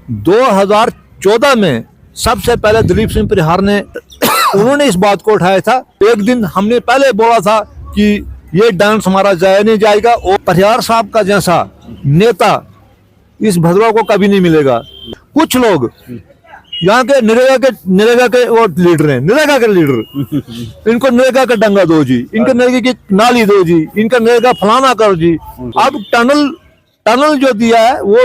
2014 में सबसे पहले दिलीप सिंह परिहार ने उन्होंने इस बात को उठाया था। एक दिन हमने पहले बोला था कि ये डांस हमारा जाया नहीं जाएगा और परिहार साहब का जैसा नेता इस भद्रवा को कभी नहीं मिलेगा। कुछ लोग यहाँ के नरेगा के वो लीडर हैं, नरेगा के लीडर, इनको नरेगा का डंगा दो जी, इनके नरेगा की नाली दो जी, इनका नरेगा फलाना करो जी। अब टनल जो दिया है वो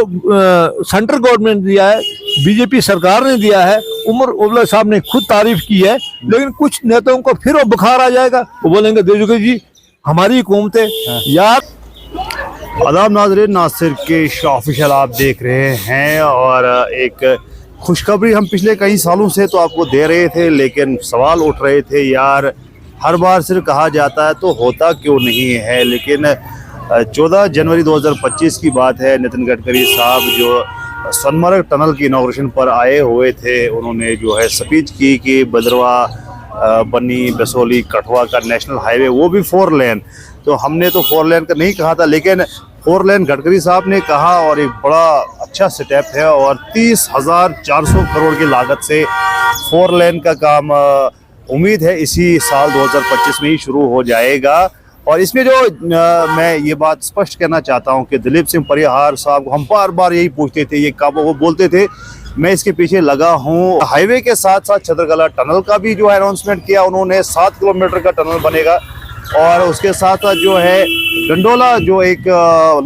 सेंट्रल गवर्नमेंट दिया है, बीजेपी सरकार ने दिया है, उमर उबला साहब ने खुद तारीफ की है, लेकिन कुछ नेताओं को फिर वो बुखार आ जाएगा, वो बोलेंगे देखो जी हमारी हुकूमत है यार। आदाब नाज़रीन, नासिर के शो ऑफिशियल आप देख रहे हैं और एक खुशखबरी हम पिछले कई सालों से तो आपको दे रहे थे, लेकिन सवाल उठ रहे थे यार हर बार सिर्फ कहा जाता है तो होता क्यों नहीं है। लेकिन 14 जनवरी 2025 की बात है, नितिन गडकरी साहब जो सोनमर्ग टनल की इनॉग्रेशन पर आए हुए थे, उन्होंने जो है स्पीच की कि भद्रवा बन्नी बसोली कठुआ का नेशनल हाईवे वो भी 4 लेन। तो हमने तो 4 लेन का नहीं कहा था, लेकिन 4 लेन गडकरी साहब ने कहा और एक बड़ा अच्छा स्टेप है और 30,400 करोड़ की लागत से 4 लेन का काम उम्मीद है इसी साल 2025 में ही शुरू हो जाएगा। और इसमें जो मैं ये बात स्पष्ट कहना चाहता हूँ कि दिलीप सिंह परिहार साहब को हम बार बार यही पूछते थे, ये कब वो बोलते थे मैं इसके पीछे लगा हूँ। हाईवे के साथ साथ छतरकला टनल का भी जो है अनाउंसमेंट किया उन्होंने, 7 किलोमीटर का टनल बनेगा और उसके साथ साथ जो है गंडोला जो एक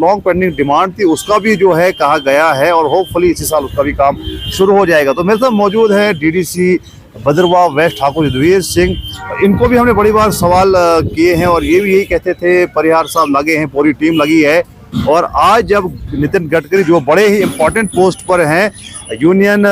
लॉन्ग पेंडिंग डिमांड थी उसका भी जो है कहा गया है और होपफुली इसी साल उसका भी काम शुरू हो जाएगा। तो मेरे साथ मौजूद है डीडीसी भद्रवा वेस्ट ठाकुर युद्धवीर सिंह, इनको भी हमने बड़ी बार सवाल किए हैं और ये भी यही कहते थे परिहार साहब लगे हैं, पूरी टीम लगी है। और आज जब नितिन गडकरी जो बड़े ही इम्पोर्टेंट पोस्ट पर हैं, यूनियन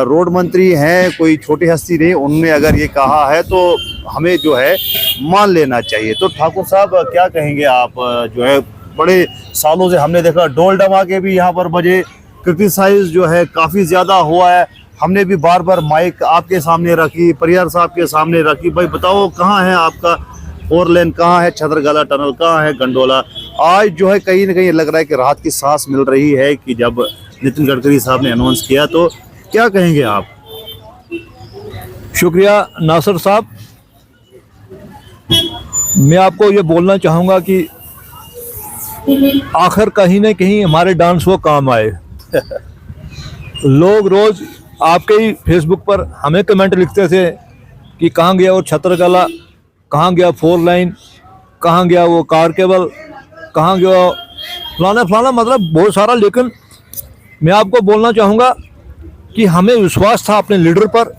रोड मंत्री हैं, कोई छोटी हस्ती नहीं, उन्होंने अगर ये कहा है तो हमें जो है मान लेना चाहिए। तो ठाकुर साहब क्या कहेंगे आप, जो है बड़े सालों से हमने देखा डोल धमाके भी यहाँ पर बजे, क्रिटिसाइज जो है काफ़ी ज़्यादा हुआ है, हमने भी बार बार माइक आपके सामने रखी, परिहार साहब के सामने रखी, भाई बताओ कहाँ है आपका 4 लेन, कहाँ है छतरकला टनल, कहाँ है गंडोला। आज जो है कहीं ना कहीं लग रहा है कि राहत की सांस मिल रही है कि जब नितिन गडकरी साहब ने अनाउंस किया, तो क्या कहेंगे आप? शुक्रिया नासिर साहब, मैं आपको ये बोलना चाहूँगा कि आखिर कहीं ना कहीं हमारे डांस वो काम आए। लोग रोज़ आपके ही फेसबुक पर हमें कमेंट लिखते थे कि कहाँ गया वो छतरकला, कहाँ गया 4 लाइन, कहाँ गया वो कार केबल, कहाँ गया फलाना, मतलब बहुत सारा। लेकिन मैं आपको बोलना चाहूँगा कि हमें विश्वास था अपने लीडर पर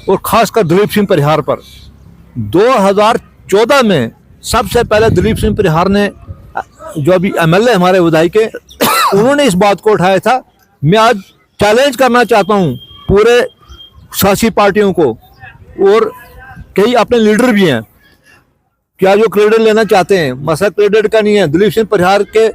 और ख़ासकर दिलीप सिंह परिहार पर। 2014 में सबसे पहले दिलीप सिंह परिहार ने, जो अभी MLA हमारे विधायक के, उन्होंने इस बात को उठाया था। मैं आज चैलेंज करना चाहता हूँ पूरे सियासी पार्टियों को, और कई अपने लीडर भी हैं क्या जो क्रेडिट लेना चाहते हैं, मसला क्रेडिट का नहीं है। दिलीप सिंह परिहार के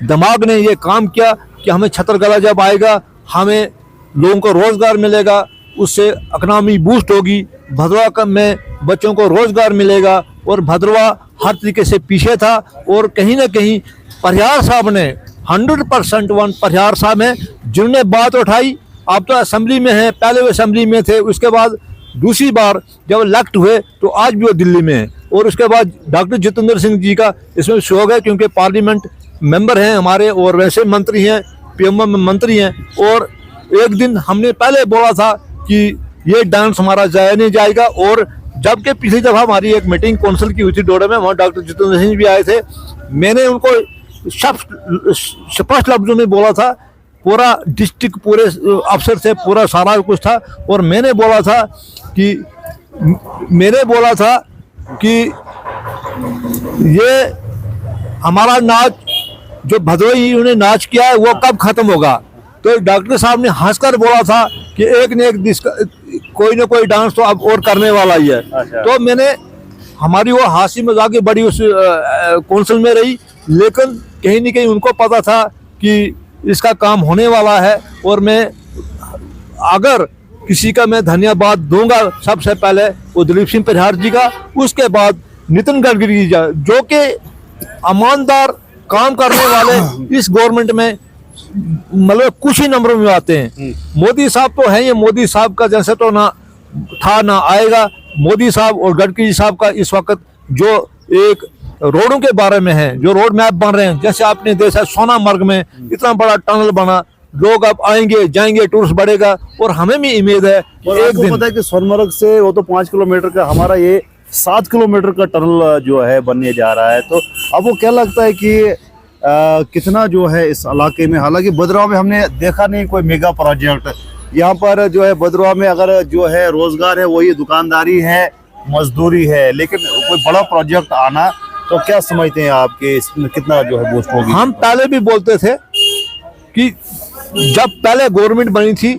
दिमाग ने ये काम किया कि हमें छतरकला जब आएगा हमें लोगों को रोज़गार मिलेगा, उससे इकनॉमी बूस्ट होगी, भद्रवा में बच्चों को रोज़गार मिलेगा। और भद्रवा हर तरीके से पीछे था और कहीं ना कहीं परिहार साहब ने 100% परिहार साहब हैं जिन्होंने बात उठाई। आप तो असेंबली में हैं, पहले वो असेंबली में थे, उसके बाद दूसरी बार जब इलेक्ट हुए तो आज भी वो दिल्ली में हैं। और उसके बाद डॉक्टर जितेंद्र सिंह जी का इसमें शौक है क्योंकि पार्लियामेंट मेंबर हैं हमारे और वैसे मंत्री हैं, PMO में मंत्री हैं। और एक दिन हमने पहले बोला था कि ये डांस हमारा जाया नहीं जाएगा, और जबकि पिछली दफ़ा हमारी एक मीटिंग कौंसिल की हुई थी डोडा में, वहाँ डॉक्टर जितेंद्र सिंह भी आए थे, मैंने उनको स्पष्ट लफ्जों में बोला था, पूरा डिस्ट्रिक्ट पूरे अफसर से पूरा सारा कुछ था, और मैंने बोला था कि ये हमारा नाच जो भदोही उन्हें नाच किया है वो कब खत्म होगा। तो डॉक्टर साहब ने हंसकर बोला था कि एक न एक कोई ना कोई डांस तो अब और करने वाला ही है। अच्छा। तो मैंने हमारी वो हंसी मजाक बड़ी उस कौंसिल में रही, लेकिन कहीं न कहीं उनको पता था कि इसका काम होने वाला है। और मैं अगर किसी का मैं धन्यवाद दूंगा सबसे पहले वो दिलीप सिंह परिहार जी का, उसके बाद नितिन गडकरी जी जो कि ईमानदार काम करने वाले इस गवर्नमेंट में मतलब कुछ ही नंबरों में आते हैं। मोदी साहब तो है, ये मोदी साहब का जैसे तो ना था ना आएगा। मोदी साहब और गडकरी साहब का इस वक्त जो एक रोडों के बारे में है, जो रोड मैप बन रहे हैं, जैसे आपने देखा सोनामर्ग में इतना बड़ा टनल बना, लोग अब आएंगे जाएंगे, टूरिस्ट बढ़ेगा और हमें भी उम्मीद है कि एक दिन पता है कि सोनमर्ग से वो तो 5 किलोमीटर का, हमारा ये 7 किलोमीटर का टनल जो है बनने जा रहा है। तो अब वो क्या लगता है कि कितना जो है इस इलाके में, हालांकि भद्रवाह में हमने देखा नहीं कोई मेगा प्रोजेक्ट, यहाँ पर जो है भद्रवाह में अगर जो है रोजगार है वही दुकानदारी है, मजदूरी है, लेकिन कोई बड़ा प्रोजेक्ट आना, तो क्या समझते हैं आपके इसमें कितना जो है बूस्ट होगी? हम पहले भी बोलते थे कि जब पहले गवर्नमेंट बनी थी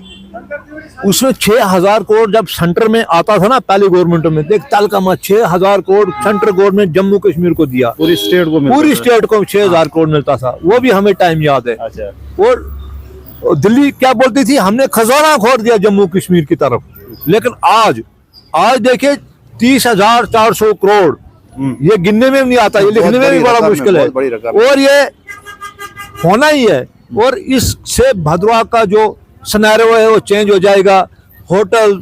उसमें 6,000 करोड़ जब सेंटर में आता था ना, पहली गवर्नमेंट में देख तलकमा 6,000 करोड़ सेंट्रल गवर्नमेंट जम्मू कश्मीर को दिया, पूरी स्टेट को मिलता पूरी था। स्टेट को 6,000 करोड़ मिलता था, वो भी हमें टाइम याद है। अच्छा, और दिल्ली क्या बोलती थी, हमने खजाना खोल दिया जम्मू कश्मीर की तरफ। लेकिन आज देखिए 30,400 करोड़, ये गिनने में भी नहीं आता, ये लिखने में भी बड़ा मुश्किल है, और ये होना ही है। और इससे भद्रवाह का जो सिनेरियो है वो चेंज हो जाएगा। होटल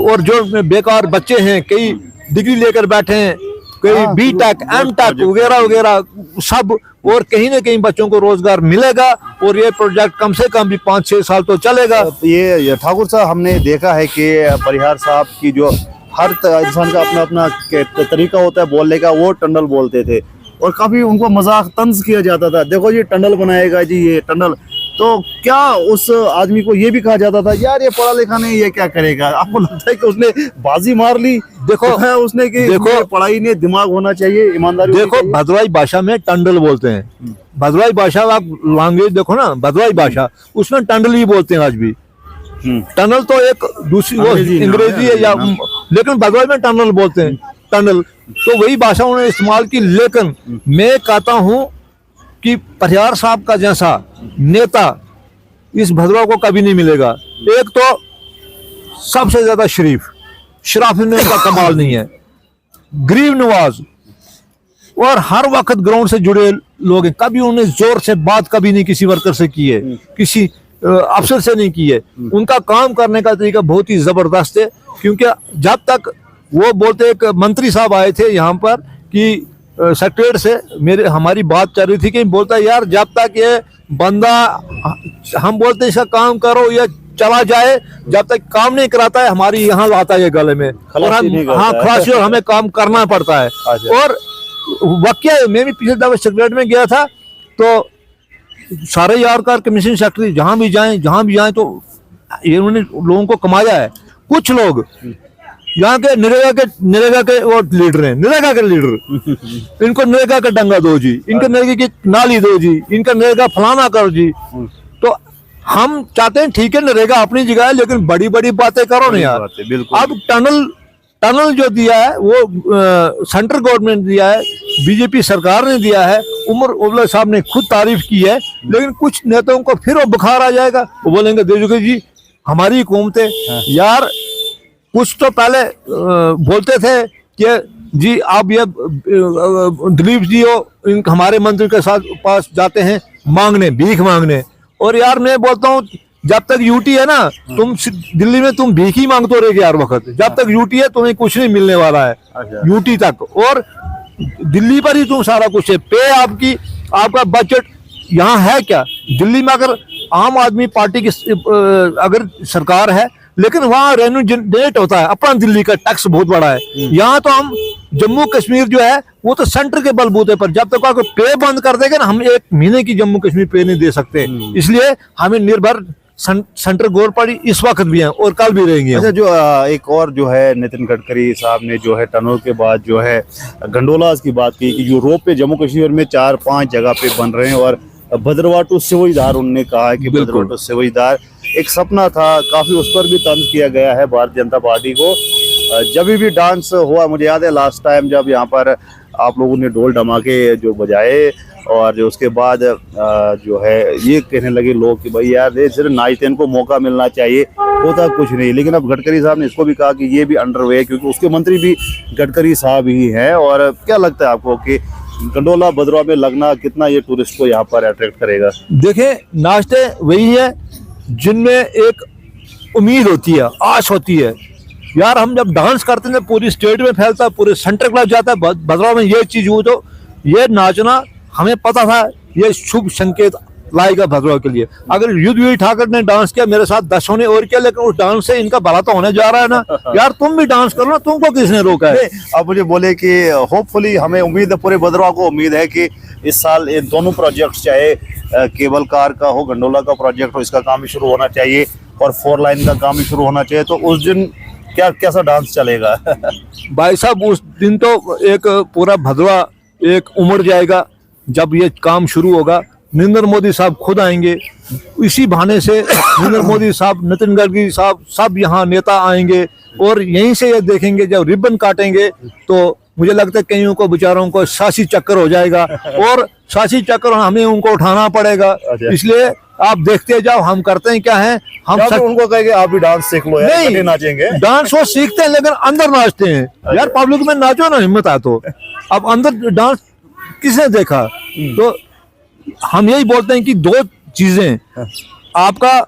और जो बेकार बच्चे हैं, कई डिग्री लेकर बैठे हैं, कई बीटेक एमटेक वगैरह वगैरह सब, और कहीं ना कहीं बच्चों को रोजगार मिलेगा और ये प्रोजेक्ट कम से कम भी 5-6 साल तो चलेगा। ये ठाकुर साहब, हमने देखा है कि परिहार साहब की जो हर इंसान का अपना अपना तरीका होता है बोलने का, वो टनल बोलते थे और काफी उनको मजाक तंज किया जाता था, देखो ये टनल बनाएगा जी, ये टनल। तो क्या उस आदमी को ये भी कहा जाता था यार ये पढ़ा लिखा नहीं, ये क्या करेगा? आपको लगता है कि उसने बाजी मार ली? देखो है उसने कि देखो पढ़ाई नहीं, दिमाग होना चाहिए, ईमानदारी। देखो भदवाई भाषा में टंडल बोलते हैं, भदवाई भाषा आप लैंग्वेज देखो ना, भदवाई भाषा उसमें टंडल ही बोलते हैं आज भी। टनल तो एक दूसरी वो अंग्रेजी है या, लेकिन भदवाई में टनल बोलते हैं, टनल तो वही भाषा उन्होंने इस्तेमाल की। लेकिन मैं कहता हूं कि परिहार साहब का जैसा नेता इस भद्रवाह को कभी नहीं मिलेगा। एक तो सबसे ज्यादा शराफत में उनका कमाल नहीं है, गरीब नवाज, और हर वक्त ग्राउंड से जुड़े लोग हैं। कभी उन्होंने जोर से बात कभी नहीं किसी वर्कर से की है, किसी अफसर से नहीं की है। उनका काम करने का तरीका बहुत ही जबरदस्त है, क्योंकि जब तक वो बोलते, एक मंत्री साहब आए थे यहाँ पर कि सेक्रेटरी से हमारी बात चल रही थी कि बोलता है यार जब तक ये बंदा, हम बोलते इसका काम करो या चला जाए, जब तक काम नहीं कराता है हमारी यहाँ लाता है गले में, और हम खलासी, और हमें काम करना पड़ता है। और वाकया मैं भी पिछले दफे सेक्रेटरी में गया था, तो सारे यारकार कमीशन सेक्रेटरी जहाँ भी जाएं तो इन्होंने लोगों को कमाया है। कुछ लोग यहाँ के नरेगा के वो लीडर हैं, नरेगा के लीडर, इनको नरेगा का डंगा दो जी, इनको नरेगा की नाली दो जी, इनका नरेगा फलाना करो जी। तो हम चाहते हैं ठीक है नरेगा अपनी जगह है, लेकिन बड़ी बड़ी बातें करो ना यार। अब टनल जो दिया है वो सेंट्रल गवर्नमेंट दिया है, बीजेपी सरकार ने दिया है, उमर अब्दुल्ला साहब ने खुद तारीफ की है। लेकिन कुछ नेताओं को फिर वो बुखार आ जाएगा, वो बोलेंगे देखो जी हमारी हुकूमत है यार। कुछ तो पहले बोलते थे कि जी आप ये दिलीप जी हो, हमारे मंत्री के साथ पास जाते हैं मांगने, भीख मांगने। और यार मैं बोलता हूँ जब तक यूटी है ना, तुम दिल्ली में तुम भीख ही मांगते रहोगे यार वक्त, जब तक यूटी है तुम्हें कुछ नहीं मिलने वाला है। यूटी तक और दिल्ली पर ही तुम सारा कुछ है, पे आपका बजट यहाँ है क्या? दिल्ली में अगर आम आदमी पार्टी की अगर सरकार है, लेकिन वहाँ रेवेन्यू जनरेट होता है, अपना दिल्ली का टैक्स बहुत बड़ा है। यहाँ तो हम जम्मू कश्मीर जो है वो तो सेंटर के बलबूते पर, जब तक आपको पे बंद कर देगा ना, हम 1 महीने की जम्मू कश्मीर पे नहीं दे सकते। इसलिए हमें निर्भर सेंट्रल गवर्नमेंट इस वक्त भी है और कल भी रहेंगे। अच्छा, जो एक और जो है नितिन गडकरी साहब ने जो है टनल के बाद जो है गंडोलास की बात की कि यूरोप पे जम्मू कश्मीर में 4-5 जगह पे बन रहे हैं, और भद्रवाह टू सिवईधार उन्होंने कहा है कि भद्रवाह टू सिवईधार एक सपना था, काफी उस पर भी तंज किया गया है भारतीय जनता पार्टी को। जब भी डांस हुआ, मुझे याद है लास्ट टाइम जब यहाँ पर आप लोगों ने ढोल धमाके जो बजाए, और जो उसके बाद जो है ये कहने लगे लोग कि भाई यार ये सिर्फ नाचते, इनको मौका मिलना चाहिए, होता कुछ नहीं। लेकिन अब गडकरी साहब ने इसको भी कहा कि ये भी अंडरवे है, क्योंकि उसके मंत्री भी गडकरी साहब ही हैं। और क्या लगता है आपको कि गंडोला भद्रवाह में लगना कितना ये टूरिस्ट को यहाँ पर अट्रैक्ट करेगा? देखें, नाश्ते वही है जिनमें एक उम्मीद होती है, आश होती है। यार हम जब डांस करते हैं पूरी स्टेट में फैलता है, पूरे सेंटर क्लब जाता है, भद्रवाह में ये चीज हुई तो ये नाचना हमें पता था ये शुभ संकेत लाएगा भद्रवाह के लिए। अगर युद्धवीर ठाकर ने डांस किया, मेरे साथ 10 ने और किया, लेकिन उस डांस से इनका भला तो होने जा रहा है ना। यार तुम भी डांस करो ना, तुमको किसने रोका है? आप मुझे बोले कि होपफुली हमें उम्मीद है, पूरे भद्रवाह को उम्मीद है कि इस साल ये दोनों प्रोजेक्ट, चाहे केबल कार का हो, गंडोला का प्रोजेक्ट हो, इसका काम भी शुरू होना चाहिए और 4 लाइन का काम भी शुरू होना चाहिए। तो उस दिन क्या कैसा डांस चलेगा? भाई साहब उस दिन तो एक पूरा भद्रवाह एक उमड़ जाएगा जब ये काम शुरू होगा। नरेंद्र मोदी साहब खुद आएंगे, इसी बहाने से नरेंद्र मोदी साहब, नितिन गडकरी साहब, सब यहाँ नेता आएंगे और यहीं से ये देखेंगे। जब रिबन काटेंगे तो मुझे लगता है कईयों को बेचारों को सांसी चक्कर हो जाएगा और सांसी चक्कर हमें उनको उठाना पड़ेगा। इसलिए आप देखते जाओ हम करते हैं क्या है। हम उनको कहेंगे आप भी डांस सीख लो यार, नहीं नाचेंगे। डांस वो सीखते हैं लेकिन अंदर नाचते हैं। यार पब्लिक में नाचो ना, हिम्मत है तो। अब अंदर डांस किसने देखा? तो हम यही बोलते हैं कि 2 चीजें, आपका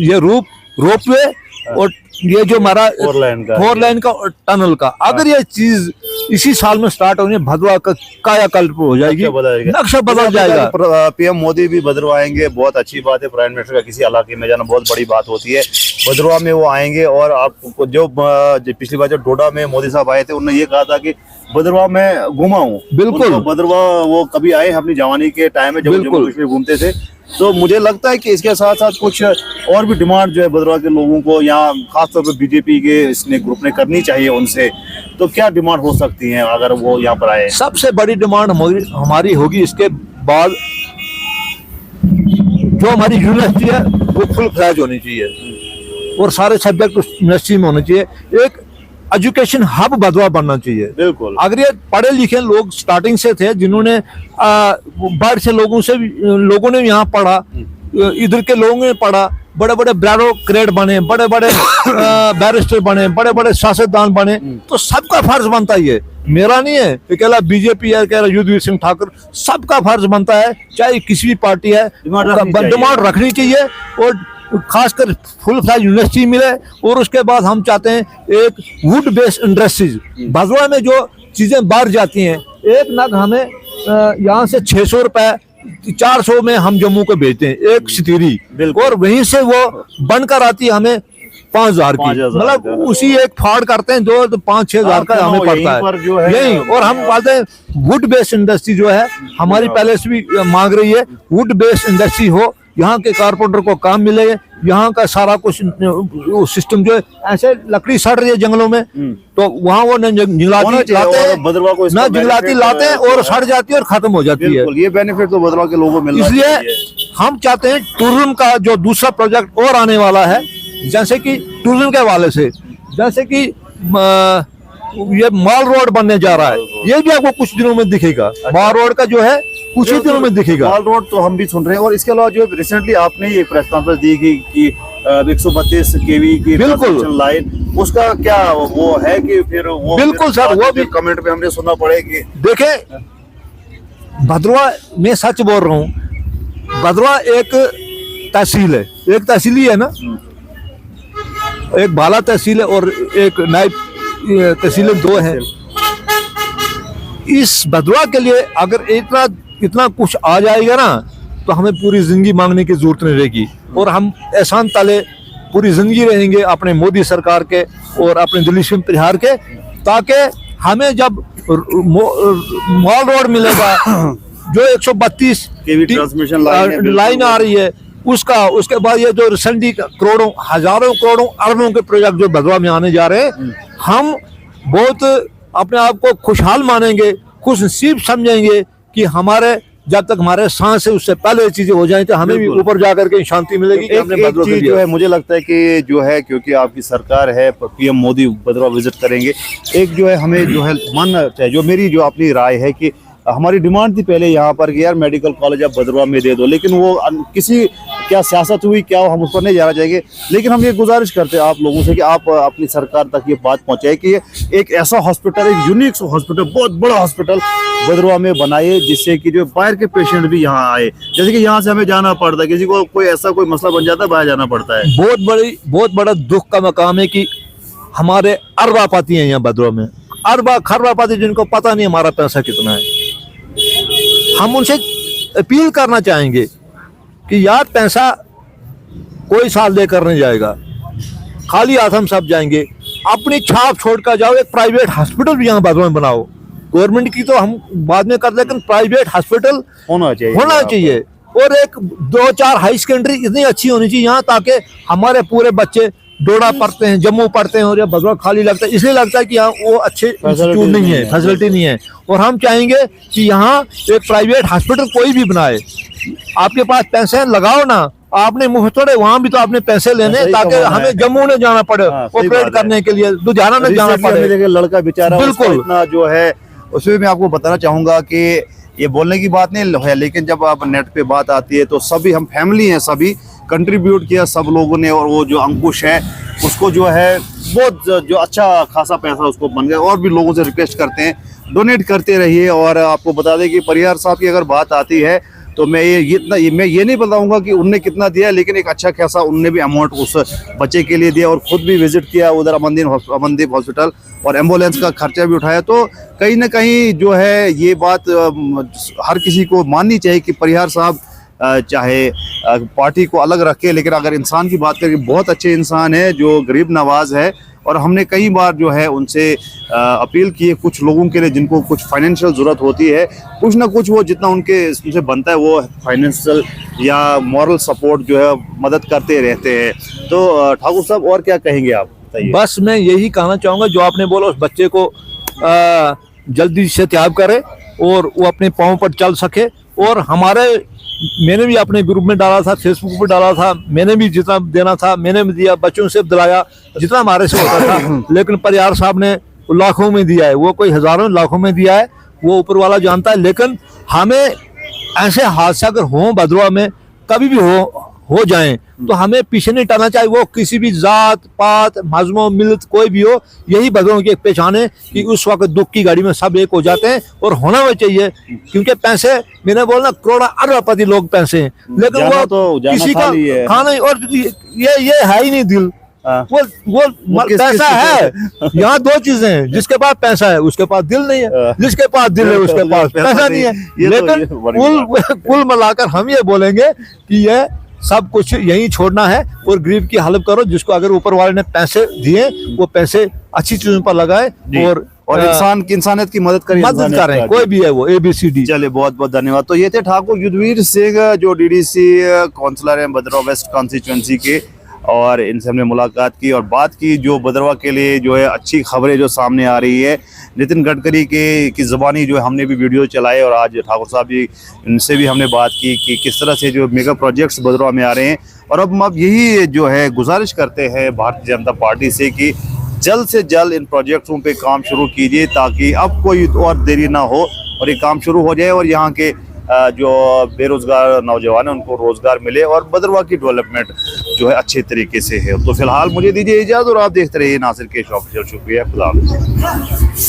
ये रोपवे और ये जो हमारा 4 लाइन का टनल का, अगर ये चीज इसी साल में स्टार्ट होने, भद्रवाह का कायाकल्प हो जाएगी, नक्शा बदल जाएगा। पीएम मोदी भी भद्रवाह आएंगे, बहुत अच्छी बात है। प्राइम मिनिस्टर का किसी इलाके में जाना बहुत बड़ी बात होती है। भद्रवाह में वो आएंगे और आपको जो पिछली बार जब डोडा में मोदी साहब आए थे, उन्होंने ये कहा था कि भद्रवाह में घुमा हूँ। बिल्कुल, भद्रवाह वो कभी आए अपनी जवानी के टाइम में जब जम्मू कश्मीर घूमते थे। तो मुझे लगता है कि इसके साथ साथ कुछ और भी डिमांड जो है भद्रवाह के लोगों को, यहाँ खासतौर पर बीजेपी के इसने ग्रुप ने करनी चाहिए उनसे। तो क्या डिमांड हो सकती है अगर वो यहाँ पर आए? सबसे बड़ी डिमांड हमारी होगी इसके बाद, जो हमारी यूनिवर्सिटी है वो फुल फ्लैज होनी चाहिए और सारे सब्जेक्ट उस यूनिवर्सिटी में होने चाहिए। एक एजुकेशन हब भद्रवाह बनना चाहिए। बिल्कुल, अगर ये पढ़े लिखे लोग स्टार्टिंग से थे, जिन्होंने बाहर से लोगों ने यहाँ पढ़ा, इधर के लोगों ने पढ़ा, बड़े बड़े ब्यूरोक्रेट बने, बड़े बड़े बैरिस्टर बने, बड़े बड़े सियासतदान बने, तो सबका फर्ज बनता है। ये मेरा नहीं है, अकेला बीजेपी है, अकेला युद्धवीर सिंह ठाकुर, सबका फर्ज बनता है, चाहे किसी भी पार्टी है, डिमांड रखनी चाहिए और खासकर फुल फ्लैज यूनिवर्सिटी मिले। और उसके बाद हम चाहते हैं एक वुड बेस्ड इंडस्ट्रीज भद्रवाह में, जो चीजें बाहर जाती हैं, एक नग हमें यहाँ से 600 रुपए 400 में हम जम्मू को भेजते हैं, एक सितीरी, और वहीं से वो बनकर आती है हमें 5000 की। मतलब उसी एक फाड़ करते हैं, 2 तो 5-6 हजार का हमें पड़ता है यही। और हम बोलते हैं वुड बेस्ड इंडस्ट्री जो है हमारी पहले से भी मांग रही है, वुड बेस्ड इंडस्ट्री हो, यहाँ के कारपेंटर को काम मिले, यहाँ का सारा कुछ सिस्टम जो है, ऐसे लकड़ी सड़ रही है जंगलों में, तो वहाँ वो जंगलाती लाते हैं, ना जंगलाती लाते हैं और सड़ जाती है और खत्म हो जाती है। ये बेनिफिट तो भद्रवाह के लोगों को मिलना चाहिए। इसलिए हम चाहते हैं टूरिज्म का जो दूसरा प्रोजेक्ट और आने वाला है, जैसे कि टूरिज्म के हवाले से, जैसे कि ये माल रोड बनने जा रहा है, ये भी आपको कुछ दिनों में दिखेगा। माल रोड का जो है कुछ ही दिनों में दिखेगा। माल रोड तो हम भी सुन रहे हैं। और इसके अलावा जो रिसेंटली आपने एक प्रेस कॉन्फ्रेंस दी कि 132 केवी की ट्रांसमिशन लाइन, उसका क्या वो है कि फिर वो बिल्कुल सर, वो भी कमेंट पे हमने सुनना पड़ेगी। देखें, भद्रवाह में सच बोल रहा हूँ, भद्रवाह एक तहसील है, एक तहसीली है ना, एक बाला तहसील है और एक नायब तहसीलें 2 हैं। इस भद्रवाह के लिए अगर इतना कुछ आ जाएगा ना, तो हमें पूरी जिंदगी मांगने की जरूरत नहीं रहेगी और हम एहसान ताले पूरी जिंदगी रहेंगे अपने मोदी सरकार के और अपने दिलीप सिंह परिहार के, ताकि हमें जब मॉल रोड मिलेगा, जो 132 केवी ट्रांसमिशन लाइन आ रही है, उसके बाद ये जो रिसेंटली करोड़ों, हजारों करोड़ों, अरबों के प्रोजेक्ट जो भद्रवाह में आने जा रहे हैं, हम बहुत अपने आप को खुशहाल मानेंगे, खुश नसीब समझेंगे कि हमारे जब तक हमारे सांस है उससे पहले चीजें हो जाएं, तो हमें भी ऊपर जाकर के शांति मिलेगी। एक चीज जो है मुझे लगता है कि जो है, क्योंकि आपकी सरकार है, पीएम मोदी भद्रवाह विजिट करेंगे, एक जो है हमें जो है मानना चाहिए, जो मेरी जो अपनी राय है कि हमारी डिमांड थी पहले यहाँ पर कि यार मेडिकल कॉलेज आप भद्रवाह में दे दो, लेकिन वो किसी क्या सियासत हुई क्या हम उस पर नहीं जाना चाहेंगे, लेकिन हम ये गुजारिश करते हैं आप लोगों से कि आप अपनी सरकार तक ये बात पहुंचाए कि एक ऐसा हॉस्पिटल, एक यूनिक हॉस्पिटल, बहुत बड़ा हॉस्पिटल भद्रवाह में बनाए, जिससे कि जो बाहर के पेशेंट भी यहाँ आए। जैसे कि यहाँ से हमें जाना पड़ता है, किसी को कोई ऐसा कोई मसला बन जाता है, बाहर जाना पड़ता है। बहुत बड़ा दुख का मकाम है कि हमारे अरबापति हैं यहाँ भद्रवाह में, अरबा खरबापति, जिनको पता नहीं हमारा पैसा कितना है। हम उनसे अपील करना चाहेंगे कि यार पैसा कोई साल लेकर नहीं जाएगा, खाली हाथ हम सब जाएंगे। अपनी छाप छोड़कर जाओ, एक प्राइवेट हॉस्पिटल भी यहाँ भद्रवाह में बनाओ। गवर्नमेंट की तो हम बाद में कर, लेकिन प्राइवेट हॉस्पिटल होना चाहिए। और एक 2-4 हाई सेकेंडरी इतनी अच्छी होनी चाहिए यहाँ, ताकि हमारे पूरे बच्चे डोडा पढ़ते हैं, जम्मू पढ़ते हैं, और ये भद्रवाह खाली लगता है, इसलिए लगता है कि यहाँ वो अच्छे इंस्टीट्यूट नहीं है, फैसिलिटी नहीं है। और हम चाहेंगे कि यहाँ एक प्राइवेट हॉस्पिटल कोई भी बनाए। आपके पास पैसे लगाओ ना, आपने मुफ्त थोड़े, वहाँ भी तो आपने पैसे लेने, ताकि हमें जम्मू न जाना पड़े ऑपरेट करने के लिए, लुधियाना न जाना पड़े। लड़का बेचारा बिल्कुल इतना जो है, उसमें मैं आपको बताना चाहूंगा कि ये बोलने की बात नहीं है, लेकिन जब आप नेट पे बात आती है तो सभी हम फैमिली हैं, सभी कंट्रीब्यूट किया सब लोगों ने, और वो जो अंकुश है उसको जो है बहुत जो अच्छा खासा पैसा उसको बन गया। और भी लोगों से रिक्वेस्ट करते हैं डोनेट करते रहिए। और आपको बता दें कि परिहार साहब की अगर बात आती है तो मैं ये नहीं बताऊंगा कि उनने कितना दिया, लेकिन एक अच्छा खासा उनने भी अमाउंट उस बच्चे के लिए दिया, और खुद भी विजिट किया उधर अमनदीप हॉस्पिटल, और एम्बुलेंस का खर्चा भी उठाया। तो कहीं ना कहीं जो है ये बात हर किसी को माननी चाहिए कि परिहार साहब चाहे पार्टी को अलग रखे, लेकिन अगर इंसान की बात करें, बहुत अच्छे इंसान है, जो गरीब नवाज है। और हमने कई बार जो है उनसे अपील की है, कुछ लोगों के लिए जिनको कुछ फाइनेंशियल ज़रूरत होती है, कुछ ना कुछ वो जितना उनसे बनता है वो फाइनेंशियल या मॉरल सपोर्ट जो है मदद करते रहते हैं। तो ठाकुर साहब और क्या कहेंगे आप, बताइए। बस मैं यही कहना चाहूँगा, जो आपने बोला उस बच्चे को जल्दी से त्याग करे और वो अपने पाँव पर चल सके। और मैंने भी अपने ग्रुप में डाला था, फेसबुक पर डाला था, मैंने भी जितना देना था मैंने भी दिया, बच्चों से दिलाया जितना हमारे से होता था। लेकिन परिहार साहब ने लाखों में दिया है, वो कोई हजारों लाखों में दिया है, वो ऊपर वाला जानता है। लेकिन हमें ऐसे हादसा अगर हो भद्रवाह में कभी भी हो जाएं, तो हमें पीछे नहीं टालना चाहिए। वो किसी भी जात पात मजहब मिलत कोई भी हो, यही भद्रवाह की एक पहचान है कि उस वक्त दुख की घड़ी में सब एक हो जाते हैं, और होना भी चाहिए। क्योंकि पैसे, मैंने बोला करोड़ा अरबपति लोग पैसे हैं, लेकिन वो तो किसी का खाना, और ये है ही नहीं दिल। वो पैसा है। यहाँ 2 चीजें हैं, जिसके पास पैसा है उसके पास दिल नहीं है, जिसके पास दिल है उसके पास पैसा नहीं है। लेकिन कुल मिलाकर हम ये बोलेंगे कि ये सब कुछ यही छोड़ना है और गरीब की हेल्प करो। जिसको अगर ऊपर वाले ने पैसे दिए, वो पैसे अच्छी चीजों पर लगाए और इंसानियत की मदद करें, कोई भी है वो ABCD। चलिए, बहुत बहुत धन्यवाद। तो ये थे ठाकुर युद्धवीर सिंह, जो DDC काउंसलर हैं भद्रवाह वेस्ट कॉन्स्टिट्यूएंसी के, और इनसे हमने मुलाकात की और बात की जो भद्रवाह के लिए जो है अच्छी खबरें जो सामने आ रही है। नितिन गडकरी की ज़बानी जो हमने भी वीडियो चलाए, और आज ठाकुर साहब जी, इनसे भी हमने बात की कि किस तरह से जो मेगा प्रोजेक्ट्स भद्रवाह में आ रहे हैं। और अब हम यही जो है गुजारिश करते हैं भारतीय जनता पार्टी से कि जल्द से जल्द इन प्रोजेक्ट्सों पे काम शुरू कीजिए, ताकि अब कोई और देरी ना हो और ये काम शुरू हो जाए, और यहाँ के जो बेरोजगार नौजवान हैं उनको रोजगार मिले, और भद्रवाह की डेवलपमेंट जो है अच्छे तरीके से है। तो फिलहाल मुझे दीजिए इजाज़त, और आप देखते रहिए नासिर केश ऑफिशियल। शुक्रिया, खुदा हाफ़िज़।